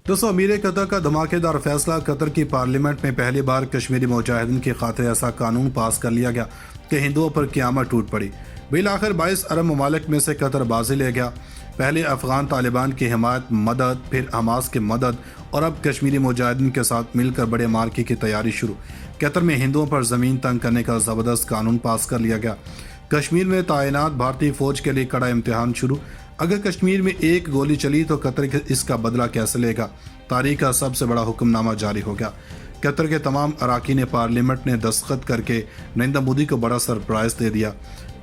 दोस्तों, अमीर कतर का धमाकेदार फैसला। कतर की पार्लियामेंट में पहली बार कश्मीरी मुजाहिदीन की खातिर ऐसा कानून पास कर लिया गया कि हिंदुओं पर क़यामत टूट पड़ी। बिल आखिर 22 अरब ममालिक में से कतर बाजी ले गया। पहले अफगान तालिबान की हिमायत, मदद, फिर हमास की मदद और अब कश्मीरी मुजाहिदीन के साथ मिलकर बड़े मार्के की तैयारी शुरू। कतर में हिंदुओं पर ज़मीन तंग करने का ज़बरदस्त कानून पास कर लिया गया। कश्मीर में तैनात भारतीय फ़ौज के लिए कड़ा इम्तिहान शुरू। अगर कश्मीर में एक गोली चली तो कतर इसका बदला कैसे लेगा? तारीख का सबसे बड़ा हुक्मनामा जारी हो गया। कतर के तमाम अराकीन पार्लियामेंट ने दस्तखत करके नरेंद्र मोदी को बड़ा सरप्राइज दे दिया।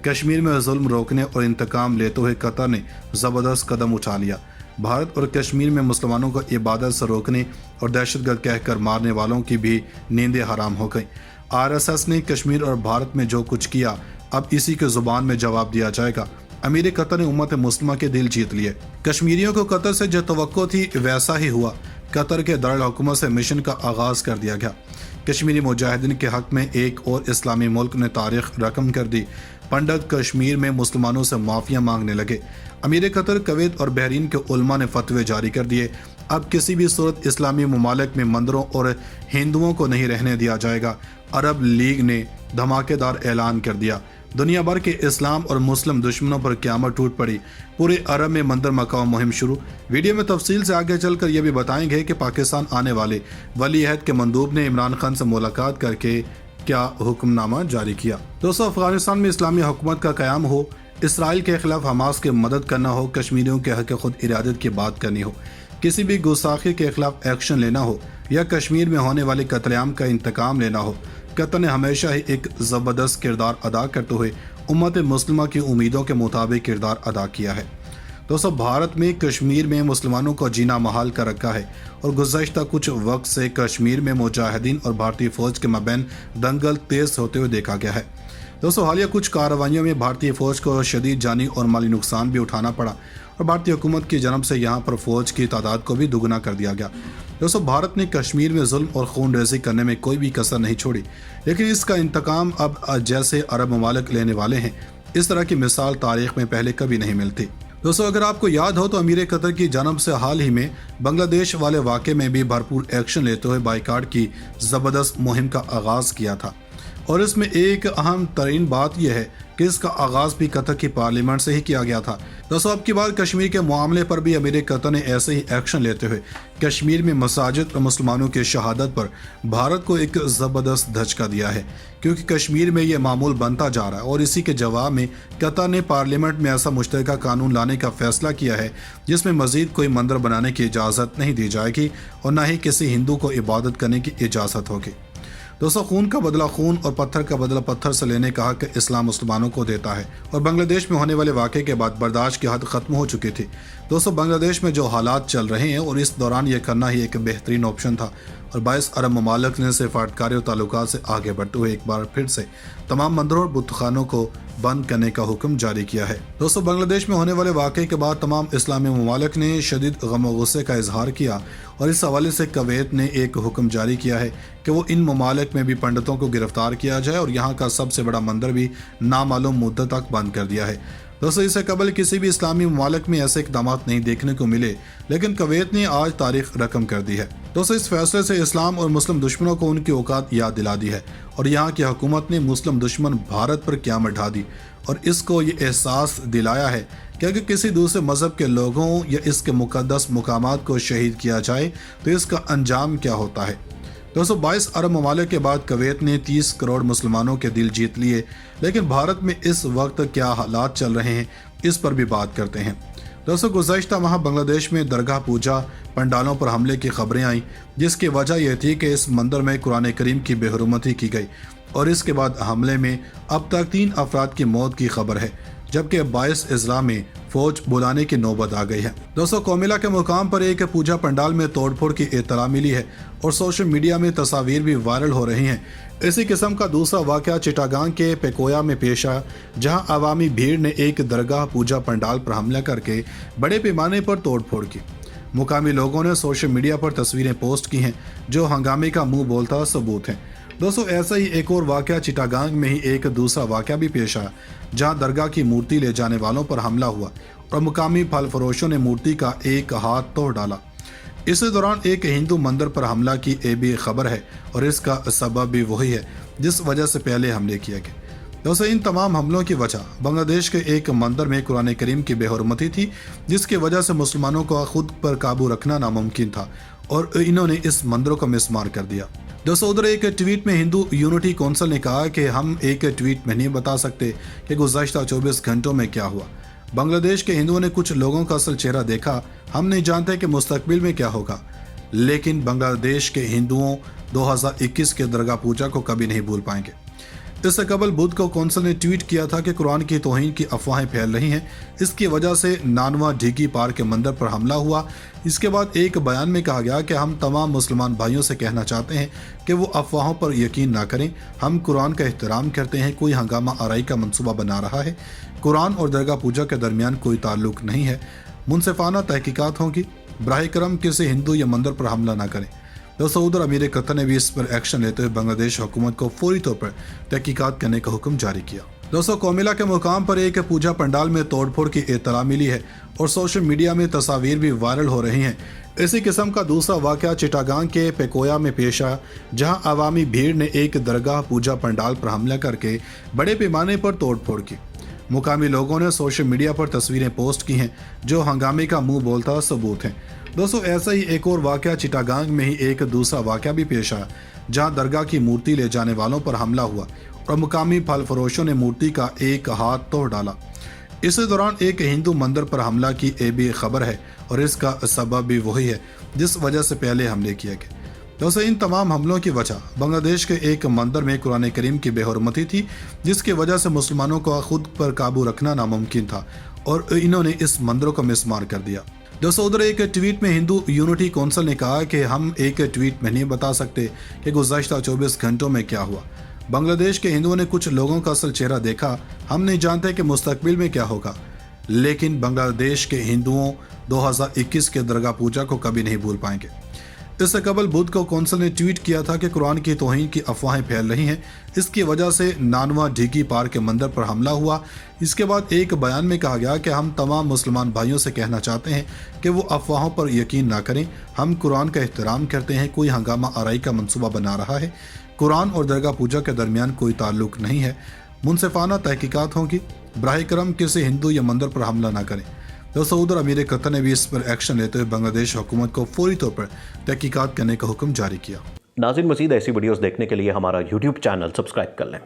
कश्मीर में जुल्म रोकने और इंतकाम लेते हुए कतर ने ज़बरदस्त कदम उठा लिया। भारत और कश्मीर में मुसलमानों को इबादत से रोकने और दहशतगर्द कहकर मारने वालों की भी नींदें हराम हो गईं। आरएसएस ने कश्मीर और भारत में जो कुछ किया, अब इसी के ज़ुबान में जवाब दिया जाएगा। अमीर कतर ने उम्मत मुस्लिमा के दिल जीत लिए। कश्मीरियों को कतर से जो तवक्को थी वैसा ही हुआ। कतर के दारुल हुकूमत से मिशन का आगाज़ कर दिया गया। कश्मीरी मुजाहिदीन के हक में एक और इस्लामी मुल्क ने तारीख रकम कर दी। पंडित कश्मीर में मुसलमानों से माफ़िया मांगने लगे। अमीर कतर, कुवैत और बहरीन के उलमा ने फतवे जारी कर दिए। अब किसी भी सूरत इस्लामी ममालिक में मंदिरों और हिंदुओं को नहीं रहने दिया जाएगा। अरब लीग ने धमाकेदार ऐलान कर दिया। दुनिया भर के इस्लाम और मुस्लिम दुश्मनों पर क़यामत टूट पड़ी। पूरे अरब में मंदिर मकाओ मुहिम शुरू। वीडियो में तफसील से आगे चलकर यह भी बताएंगे कि पाकिस्तान आने वाले वली अहद के मंदूब ने इमरान खान से मुलाकात करके क्या हुक्मनामा जारी किया। दोस्तों, अफगानिस्तान में इस्लामी हुकूमत का क़याम हो, इसराइल के खिलाफ हमास की मदद करना हो, कश्मीरियों के हक़ खुद इरादत की बात करनी हो, किसी भी गुस्ताखी के खिलाफ एक्शन लेना हो या कश्मीर में होने वाले कत्लेआम का इंतकाम लेना हो, कतर ने हमेशा ही एक ज़बरदस्त किरदार अदा करते हुए उम्मत मुस्लिमा की उम्मीदों के मुताबिक किरदार अदा किया है। दोस्तों, भारत में कश्मीर में मुसलमानों को जीना महाल कर रखा है और गुज़श्ता कुछ वक्त से कश्मीर में मुजाहिदीन और भारतीय फ़ौज के मबैन दंगल तेज़ होते हुए देखा गया है। दोस्तों, हालिया कुछ कार्रवाइयों में भारतीय फ़ौज को शदीद जानी और माली नुकसान भी उठाना पड़ा और भारतीय हुकूमत की जनब से यहाँ पर फ़ौज की तादाद को भी दुगना कर दिया गया। दोस्तों, भारत ने कश्मीर में जुल्म और खून रेजी करने में कोई भी कसर नहीं छोड़ी, लेकिन इसका इंतकाम अब जैसे अरब ममालिक लेने वाले हैं, इस तरह की मिसाल तारीख में पहले कभी नहीं मिलती। दोस्तों, अगर आपको याद हो तो अमीर कतर की जनब से हाल ही में बांग्लादेश वाले वाक़े में भी भरपूर एक्शन लेते हुए बाइकाट की ज़बरदस्त मुहिम का आगाज़ किया था और इसमें एक अहम तरीन बात यह है कि इसका आगाज़ भी कतर की पार्लियामेंट से ही किया गया था। दोस्तों, अब की बार कश्मीर के मामले पर भी अमीर कतर ने ऐसे ही एक्शन लेते हुए कश्मीर में मसाजिद और मुसलमानों की शहादत पर भारत को एक ज़बरदस्त धचका दिया है, क्योंकि कश्मीर में यह मामूल बनता जा रहा है और इसी के जवाब में कतर ने पार्लियामेंट में ऐसा मुश्तरका कानून लाने का फैसला किया है जिसमें मज़ीद कोई मंदिर बनाने की इजाज़त नहीं दी जाएगी और न ही किसी हिंदू को इबादत करने की इजाज़त होगी। दोस्तों, खून का बदला खून और पत्थर का बदला पत्थर से लेने का हक इस्लाम मुसलमानों को देता है और बांग्लादेश में होने वाले वाक़े के बाद बर्दाश्त की हद खत्म हो चुकी थी। दोस्तों, बांग्लादेश में जो हालात चल रहे हैं और इस दौरान यह करना ही एक बेहतरीन ऑप्शन था और 22 अरब ममालिक ने सिफारतकारी और ताल्लुकात से आगे बढ़ते हुए एक बार फिर से तमाम मंदिरों और बुतखानों को बंद करने का हुक्म जारी किया है। दोस्तों, बांग्लादेश में होने वाले वाक़े के बाद तमाम इस्लामी ममालिक ने शदीद गम और गुस्से का इजहार किया और इस हवाले से कुवैत ने एक हुक्म जारी किया है कि वो इन ममालिक में भी पंडितों को गिरफ्तार किया जाए और यहाँ का सबसे बड़ा मंदिर भी नामालूम मुद्दत तक बंद कर दिया है। दोस्तों, इससे कबल किसी भी इस्लामी ममालिक में ऐसे इक़दाम नहीं देखने को मिले, लेकिन कुवैत ने आज तारीख रकम कर दी है। दोस्तों, इस फैसले से इस्लाम और मुस्लिम दुश्मनों को उनकी औकात याद दिला दी है और यहाँ की हुकूमत ने मुस्लिम दुश्मन भारत पर क़यामत ढा दी और इसको ये एहसास दिलाया है कि अगर किसी दूसरे मज़हब के लोगों या इसके मुक़द्दस मुकामात को शहीद किया जाए तो इसका अंजाम क्या होता है। दोस्तों, 22 अरब ममालिक के बाद कुवैत ने 30 करोड़ मुसलमानों के दिल जीत लिए, लेकिन भारत में इस वक्त क्या हालात चल रहे हैं इस पर भी बात करते हैं। दोस्तों, गुज़श्ता माह बांग्लादेश में दरगाह पूजा पंडालों पर हमले की खबरें आईं, जिसकी वजह यह थी कि इस मंदिर में कुरान करीम की बेहुरमती की गई और इसके बाद हमले में अब तक 3 अफराद की मौत की खबर है, जबकि 22 अजला में फौज बुलाने की नौबत आ गई है। दोस्तों, कोमिला के मुकाम पर एक पूजा पंडाल में तोड़फोड़ की इत्तला मिली है और सोशल मीडिया में तस्वीर भी वायरल हो रही हैं। इसी किस्म का दूसरा वाक़या चिटागांग के पेकोया में पेश आया, जहां अवामी भीड़ ने एक दरगाह पूजा पंडाल पर हमला करके बड़े पैमाने पर तोड़फोड़ की। मुकामी लोगों ने सोशल मीडिया पर तस्वीरें पोस्ट की हैं जो हंगामे का मुंह बोलता सबूत हैं। दोस्तों, ऐसा ही एक और वाक़या चिटागांग में ही एक दूसरा वाक़या भी पेश आया, जहां दरगाह की मूर्ति ले जाने वालों पर हमला हुआ और मुकामी फल फरोशों ने मूर्ति का एक हाथ तोड़ डाला। इसी दौरान एक हिंदू मंदिर पर हमला की ये भी खबर है और इसका सबब भी वही है जिस वजह से पहले हमले किया गया। दोस्तों, इन तमाम हमलों की वजह बांग्लादेश के एक मंदिर में कुरान करीम की बेहुरमती थी, जिसकी वजह से मुसलमानों को खुद पर काबू रखना नामुमकिन था और इन्होंने इस मंदिर को मिसमार कर दिया। दोस्तों, उधर एक ट्वीट में हिंदू यूनिटी काउंसिल ने कहा कि हम एक ट्वीट में नहीं बता सकते कि गुज़श्ता 24 घंटों में क्या हुआ। बांग्लादेश के हिंदुओं ने कुछ लोगों का असल चेहरा देखा, हम नहीं जानते कि मुस्तकबिल में क्या होगा, लेकिन बांग्लादेश के हिंदुओं 2021 के दरगाह पूजा को कभी नहीं भूल पाएंगे। इससे कबल बुध को कौंसिल ने ट्वीट किया था कि कुरान की तौहीन की अफवाहें फैल रही हैं, इसकी वजह से नानवा ढीकी पार के मंदिर पर हमला हुआ। इसके बाद एक बयान में कहा गया कि हम तमाम मुसलमान भाइयों से कहना चाहते हैं कि वो अफवाहों पर यकीन ना करें, हम कुरान का एहतराम करते हैं, कोई हंगामा आराई का मंसूबा बना रहा है, कुरान और दरगाह पूजा के दरमियान कोई ताल्लुक नहीं है, मुनसिफाना तहकीकात होगी, बराह करम किसी हिंदू या मंदिर पर हमला ना करें। दोस्तों, उधर अमीर कतर ने भी इस पर एक्शन लेते हुए बांग्लादेश हुकूमत को फौरी तौर पर तहकीकात करने का हुक्म जारी किया। दोस्तों, कोमिला के मुकाम पर एक पूजा पंडाल में तोड़फोड़ की इत्तला मिली है और सोशल मीडिया में तस्वीर भी वायरल हो रही हैं। इसी किस्म का दूसरा वाक़या चिटागांग के पेकोया में पेश आया, जहां अवामी भीड़ ने एक दरगाह पूजा पंडाल पर हमला करके बड़े पैमाने पर तोड़फोड़ की। मुकामी लोगों ने सोशल मीडिया पर तस्वीरें पोस्ट की हैं जो हंगामे का मुंह बोलता सबूत हैं। दोस्तों, ऐसा ही एक और वाक़या चिटागांग में ही एक दूसरा वाक़या भी पेश आया, जहां दरगाह की मूर्ति ले जाने वालों पर हमला हुआ और मुकामी फल फरोशों ने मूर्ति का एक हाथ तोड़ डाला। इसी दौरान एक हिंदू मंदिर पर हमला की ये भी खबर है और इसका सबब भी वही है जिस वजह से पहले हमले किया गया। दोस्तों, इन तमाम हमलों की वजह बांग्लादेश के एक मंदिर में कुरान करीम की बेहुरमती थी, जिसकी वजह से मुसलमानों को खुद पर काबू रखना नामुमकिन था और इन्होंने इस मंदिर को मिसमार कर दिया। दोस्तों, उधर एक ट्वीट में हिंदू यूनिटी काउंसिल ने कहा कि हम एक ट्वीट में नहीं बता सकते कि गुज़श्ता 24 घंटों में क्या हुआ। बांग्लादेश के हिंदुओं ने कुछ लोगों का असल चेहरा देखा, हम नहीं जानते कि मुस्तकबिल में क्या होगा, लेकिन बांग्लादेश के हिंदुओं 2021 के दरगाह पूजा को कभी नहीं भूल पाएंगे। इससे कबल बुध को कौंसिल ने ट्वीट किया था कि कुरान की तौहीन की अफवाहें फैल रही हैं, इसकी वजह से नानवा ढीकी पार के मंदिर पर हमला हुआ। इसके बाद एक बयान में कहा गया कि हम तमाम मुसलमान भाइयों से कहना चाहते हैं कि वो अफवाहों पर यकीन ना करें, हम कुरान का एहतराम करते हैं, कोई हंगामा आराई का मंसूबा बना रहा है, कुरान और दरगाह पूजा के दरमियान कोई ताल्लुक नहीं है, मुनसिफाना तहकीकात होगी, बराह करम किसी हिंदू या मंदिर पर हमला ना करें। दोस्तों, उधर अमीर कतर ने भी इस पर एक्शन लेते हुए बांग्लादेश हुकूमत को फौरी तौर पर तहकीकात करने का हुक्म जारी किया। नाज़रीन, मज़ीद ऐसी वीडियोस देखने के लिए हमारा YouTube चैनल सब्सक्राइब कर लें।